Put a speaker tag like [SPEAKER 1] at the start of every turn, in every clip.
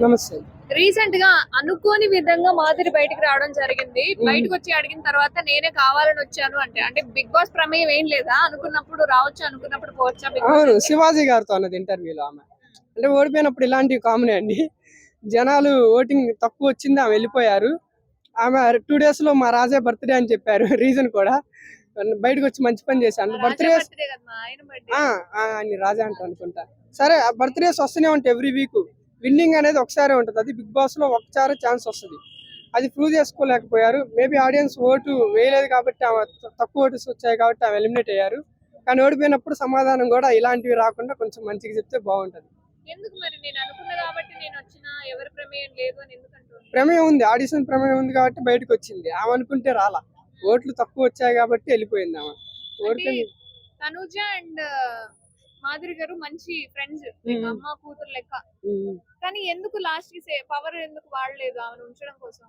[SPEAKER 1] నమస్తే.
[SPEAKER 2] రీసెంట్ గా అనుకోని విధంగా మాధురి బయటికి రావడం జరిగింది. బయటకు వచ్చి అడిగిన తర్వాత నేనే కావాలని వచ్చాను అంటే బిగ్ బాస్ ప్రమేయం ఏం లేదా? అనుకున్నప్పుడు రావచ్చు, అనుకున్నప్పుడు పోవచ్చా బిగ్ బాస్
[SPEAKER 1] అవును.
[SPEAKER 2] అంటే?
[SPEAKER 1] శివాజీ గారితో అన్నది ఇంటర్వ్యూలో ఆమె. అంటే ఓడిపోయినప్పుడు ఇలాంటివి కామనే అండి. జనాలు ఓటింగ్ తక్కువొచ్చింది, ఆమె వెళ్ళిపోయారు. ఆమె 2 డేస్‌లో మా రాజా బర్త్‌డే అని చెప్పారు. రీజన్ కూడా బయటకొచ్చి మంచి పని చేశాను.
[SPEAKER 2] రాజా
[SPEAKER 1] బర్త్‌డేస్
[SPEAKER 2] బర్త్డే కదా మా ఆయన బర్త్డే.
[SPEAKER 1] ఆ! ఆయన్ని రాజా అంటారనుకుంటా. సరే ఆ బర్త్‌డేస్ వస్తూనే ఉంటాయి ఎవ్రీ వీకు. విన్నింగ్ అనేది ఒకసారే ఉంటది. అది బిగ్ బాస్‌లో ఒకసారే ఛాన్స్ వస్తది. అది ప్రూవ్ చేసుకోలేకపోయారు. మేబీ ఆడియన్స్ ఓటు వేయలేదు కాబట్టి ఆమె తక్కువ ఓట్స్ వచ్చాయి కాబట్టి ఆమె ఎలిమినేట్ అయ్యారు. కానీ ఓడిపోయినప్పుడు సమాధానం కూడా ఇలాంటివి రాకుండా కొంచెం మంచిగా చెప్తే బాగుంటది.
[SPEAKER 2] ఎందుకు మరి నేను అనుకున్నా కాబట్టి నేను వచ్చినా ఎవరి ప్రమేయం లేదు అని ఎందుకు అంటున్నారు?
[SPEAKER 1] ప్రమేయం ఉంది, ఆడిషన్ ప్రమేయం ఉంది కాబట్టి బయటకు వచ్చింది. ఆమె అనుకుంటే రాలా. ఓట్లు తక్కువ వచ్చాయి కాబట్టి వెళ్ళిపోయింది ఆమె.
[SPEAKER 2] అంటే
[SPEAKER 1] ఓడిపోయింది.
[SPEAKER 2] తనుజ అండ్ మాధురి గారు మంచి ఫ్రెండ్స్, అమ్మ కూతురు లెక్క.
[SPEAKER 1] ఉమ్.
[SPEAKER 2] కానీ ఎందుకు లాస్ట్ కి పవర్ ఎందుకు వాడలేదు ఆమెను ఉంచడం కోసం?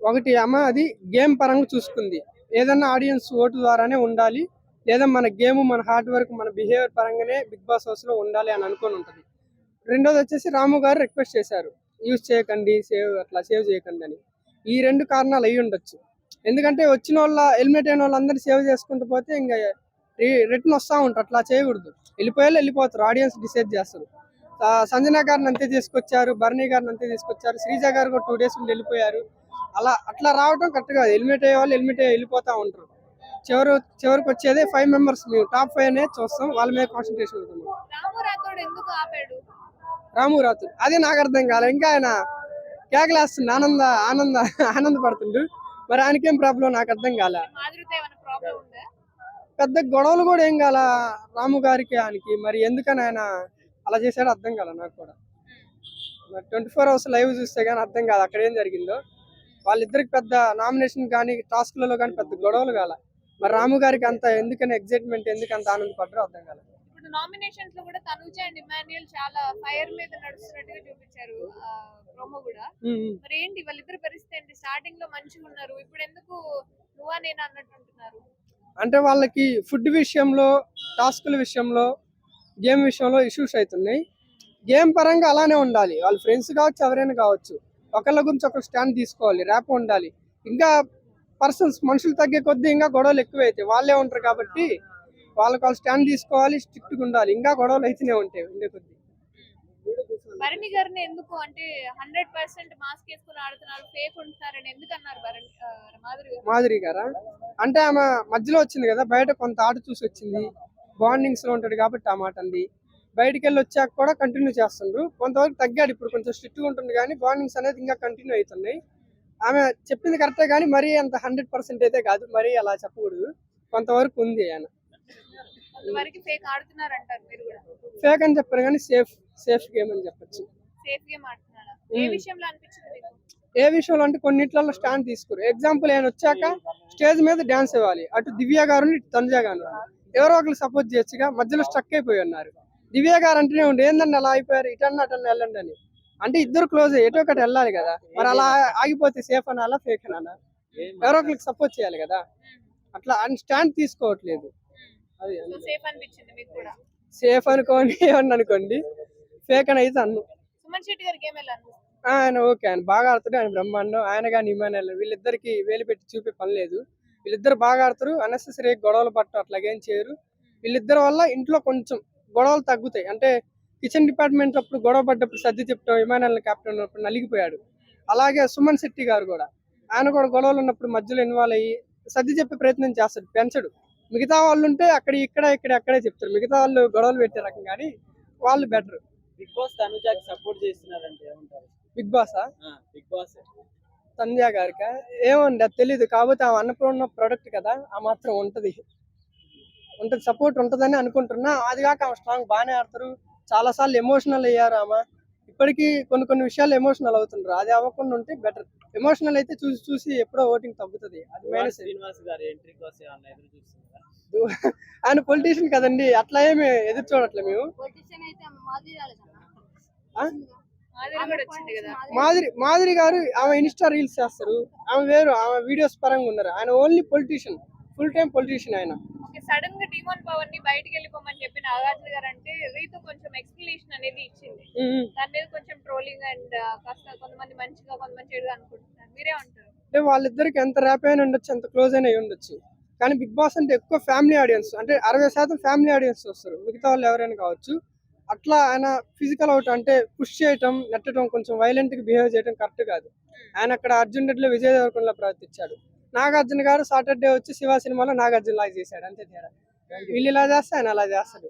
[SPEAKER 1] ఒకటి అమ్మ అది గేమ్ పరంగా చూసుకుంది. ఏదన్నా ఆడియన్స్ ఓటు ద్వారానే ఉండాలి, లేదా మన గేమ్, మన హార్డ్ వర్క్, మన బిహేవియర్ పరంగానే బిగ్ బాస్ హౌస్ లో ఉండాలి అని అనుకొని ఉంటది. రెండోది వచ్చేసి రాము గారు రిక్వెస్ట్ చేశారు, యూజ్ చేయకండి, సేవ్ చేయకండి అని. ఈ 2 కారణాలు అయి ఉండొచ్చు. ఎందుకంటే వచ్చిన వాళ్ళ ఎలిమినేట్ అయిన వాళ్ళందరూ సేవ్ చేసుకుంటూ పోతే ఇంకా రిటర్న్ వస్తూ ఉంటారు. అట్లా చేయకూడదు. వెళ్ళిపోతారు, ఆడియన్స్ డిసైడ్ చేస్తారు. సంజన గారిని అంతే తీసుకొచ్చారు, భరణి గారిని అంతే తీసుకొచ్చారు, శ్రీజ గారు కూడా 2 డేస్ ఉండి వెళ్ళిపోయారు. అట్లా రావడం కరెక్ట్ కాదు. ఎలిమినేట్ అయ్యే వాళ్ళు ఎలిమినేట్ అయ్యి వెళ్ళిపోతా ఉంటారు. చివరికి వచ్చేదే 5 మెంబర్స్. మేము టాప్ 5 అనేది చూస్తాం, వాళ్ళ మీద కాన్సన్ట్రేషన్ అవుతుంది.
[SPEAKER 2] రాము రాథోడ్ ఎందుకు ఆపాడు?
[SPEAKER 1] రాము రాతు అదే నాకు అర్థం కాలే. ఇంకా ఆయన కేకలేస్తుంది, ఆనందపడుతుండు. మరి ఆయనకేం ప్రాబ్లం నాకు అర్థం కాలే.
[SPEAKER 2] మాధురితో ఏమైనా ప్రాబ్లం ఉందా?
[SPEAKER 1] పెద్ద గొడవలు కూడా ఏం కాల రాము గారికి ఆయనకి. మరి ఎందుకని ఆయన అలా చేశాడో అర్థం కాల నాకు కూడా. మరి 24 అవర్స్ లైవ్ చూస్తే కానీ అర్థం కాదు అక్కడ ఏం జరిగిందో. వాళ్ళిద్దరికి పెద్ద నామినేషన్ కానీ టాస్క్లలో కానీ పెద్ద గొడవలు కాల. మరి రాము గారికి అంత ఎందుకని ఎగ్జైట్మెంట్, ఎందుకు అంత ఆనందపడ్డారో అర్థం కాలేదు.
[SPEAKER 2] ఇప్పుడు నామినేషన్స్ లో కూడా తనుజ అండ్ ఇమాన్యుయల్ చాలా ఫైర్ మీద నడుస్తున్నట్టుగా చూపించారు ప్రోమో కూడా. మరి ఏంటి వాళ్ళిద్దరు పరిస్థితి ఏంటి? స్టార్టింగ్ లో మంచిగా ఉన్నారు, ఇప్పుడు ఎందుకు నువ్వా నేనా అన్నట్టు ఉంటున్నారు?
[SPEAKER 1] అంటే వాళ్ళకి ఫుడ్ విషయంలో, టాస్కుల విషయంలో, గేమ్ విషయంలో ఇష్యూస్ అవుతున్నాయి. గేమ్ పరంగా అలానే ఉండాలి. వాళ్ళు ఫ్రెండ్స్ కావచ్చు, ఎవరైనా కావచ్చు, ఒకళ్ళ గురించి ఒకరు స్టాండ్ తీసుకోవాలి, ర్యాప్ ఉండాలి. ఇంకా మనుషులు తగ్గే కొద్దీ ఇంకా గొడవలు ఎక్కువైతాయి. వాళ్ళే ఉంటారు కాబట్టి వాళ్ళు స్టాండ్ తీసుకోవాలి, స్ట్రిక్ట్గా ఉండాలి. ఇంకా గొడవలు అయితేనే ఉంటాయి ఉండే కొద్దీ.
[SPEAKER 2] భరణి గారిని ఎందుకు అంటే 100% మాస్క్ వేసుకుని ఆడుతున్నారు, ఫేక్ ఉంటున్నారని ఎందుకు అన్నారు
[SPEAKER 1] మాధురి గారా? అంటే ఆమె మధ్యలో వచ్చింది కదా, బయట కొంత ఆట చూసి వచ్చింది, బాండింగ్స్ లో ఉంటాడు కాబట్టి ఆ మాట అంది. బయటికి వెళ్ళి వచ్చాక కూడా కంటిన్యూ చేస్తుండ్రు. కొంతవరకు తగ్గాడు, ఇప్పుడు కొంచెం స్ట్రిక్ట్గా ఉంటుంది కానీ బాండింగ్స్ అనేది ఇంకా కంటిన్యూ అవుతున్నాయి. ఆమె చెప్పింది కరెక్టే కానీ మరీ అంత 100% అయితే కాదు, మరీ అలా చెప్పకూడదు. కొంతవరకు ఉంది ఆయన.
[SPEAKER 2] ఫేక్ ఆడుతున్నారు అంటారు మీరు కూడా?
[SPEAKER 1] ఫేక్ అని చెప్పారు కానీ సేఫ్ గేమ్ అని చెప్పొచ్చు.
[SPEAKER 2] సేఫ్ గేమ్ ఆడుతున్నారా? ఏ విషయంలో అనిపించింది మీకు?
[SPEAKER 1] ఏ విషయంలో అంటే కొన్నిట్లలో స్టాండ్ తీసుకోరు. ఎగ్జాంపుల్ ఆయన వచ్చాక స్టేజ్ మీద డాన్స్ ఇవ్వాలి, అటు దివ్య గారు ఇటు తనుజ గారు ఎవరో ఒకరు సపోర్ట్ చేయొచ్చుగా. మధ్యలో స్టక్ అయిపోయి ఉన్నారు. దివ్య గారు అంటేనే ఉండి ఏందండి అలా అయిపోయారు, ఇటన్నా అటన్నా వెళ్ళండి అని. అంటే ఇద్దరు క్లోజ్, ఎటో ఒకటి వెళ్ళాలి కదా. మరి అలా ఆగిపోతే సేఫ్ అనాలా, ఫేక్ అనాలా? ఎవరో ఒకరికి సపోర్ట్ చేయాలి కదా. అట్లా ఆయన స్టాండ్ తీసుకోవట్లేదు. అది సేఫ్ అనుకోండి, ఏమన్నా అనుకోండి, ఫేక్ అని అయితే అన్ను.
[SPEAKER 2] సుమన్ శెట్టి గారికి ఏం
[SPEAKER 1] ఆయన ఓకే, ఆయన బాగా ఆడుతాడు, ఆయన బ్రహ్మాండం. ఆయన కానీ ఇమానుయల్ వీళ్ళిద్దరికి వేలు పెట్టి చూపే పని లేదు. వీళ్ళిద్దరు బాగా ఆడతారు, అన్నెసెసరీ గొడవలు పట్టడం అట్లాగేం చేయరు. వీళ్ళిద్దరి వల్ల ఇంట్లో కొంచెం గొడవలు తగ్గుతాయి. అంటే కిచెన్ డిపార్ట్మెంట్ అప్పుడు గొడవ పడ్డప్పుడు సర్ది చెప్పడం, ఇమానుయల్ కెప్టెన్ ఉన్నప్పుడు నలిగిపోయాడు. అలాగే సుమన్ శెట్టి గారు కూడా, ఆయన కూడా గొడవలు ఉన్నప్పుడు మధ్యలో ఇన్వాల్వ్ అయ్యి సర్ది చెప్పే ప్రయత్నం చేస్తాడు, పెంచడు. మిగతా వాళ్ళు ఉంటే అక్కడే చెప్తారు. మిగతా వాళ్ళు గొడవలు పెట్టే రకం, కానీ వాళ్ళు బెటర్.
[SPEAKER 3] బిగ్ బాస్ తనుజాకి సపోర్ట్ చేస్తున్నారంటే ఏమంటారు?
[SPEAKER 1] బిగ్ బాసా?
[SPEAKER 3] బిగ్ బాస్
[SPEAKER 1] తనుజ గారికి ఏమండి అది తెలీదు. కాకపోతే ఆ అన్నపూర్ణ ప్రొడక్ట్ కదా, ఆ మాత్రం ఉంటది, సపోర్ట్ ఉంటదని అనుకుంటున్నా. అది కాక ఆమె స్ట్రాంగ్, బాగానే ఆడతారు. చాలా సార్లు ఎమోషనల్ అయ్యారు ఆమె. ఇప్పటికీ కొన్ని విషయాలు ఎమోషనల్ అవుతుండ్రు. అది అవ్వకుండా ఉంటే బెటర్. ఎమోషనల్ అయితే చూసి ఎప్పుడో ఓటింగ్ తగ్గుతుంది. అది మైనస్.
[SPEAKER 3] శ్రీనివాస్ గారి ఎంట్రీ కోసం ఏమన్నా ఎదురు చూస్తున్నారా?
[SPEAKER 1] ఆయన పొలిటీషియన్ కదండి, అట్లా ఏమి ఎదురు చూడట్లే మేము. మాధురి గారు ఆమె ఇన్స్టా రీల్స్ చేస్తారు, ఆమె వేరు, ఆమె వీడియోస్ పరంగా ఉన్నారు. ఆయన only politician, full time politician ఆయన.
[SPEAKER 2] సడన్ గా డిమోన్ పవర్ ని బయటికి వెళ్ళిపోమని చెప్పిన నాగార్జున గారు అంటే రీతు కొంచెం ఎక్స్ప్లెనేషన్ అనేది ఇచ్చింది. దాని మీద కొంచెం ట్రోలింగ్ అండ్ కాస్త కొంతమంది మంచిగా కొంతమంది చెడుగా అనుకుంటున్నారు. మీరే అంటారు?
[SPEAKER 1] అంటే వాళ్ళిద్దరికి ఎంత ర్యాప్ అయినా ఉండొచ్చు, ఎంత క్లోజ్ అయినా అయి ఉండొచ్చు. కానీ బిగ్ బాస్ అంటే ఎక్కువ ఫ్యామిలీ ఆడియన్స్, అంటే 60% ఫ్యామిలీ ఆడియన్స్ వస్తారు, మిగతా వాళ్ళు ఎవరైనా కావచ్చు. అట్లా ఆయన ఫిజికల్ అవుట్ అంటే పుష్ చేయటం, నెట్టడం, కొంచెం వైలెంట్ గా బిహేవ్ చేయడం కరెక్ట్ కాదు. ఆయన అక్కడ అర్జున్ రెడ్డిలో విజయ్ దేవరకొండలా ప్రవర్తించాడు. నాగార్జున గారు సాటర్డే వచ్చి శివ సినిమాలో నాగార్జున లాగా చేశాడు, అంతే తేడా. వీళ్ళు ఇలా చేస్తే ఆయన అలా చేస్తాడు.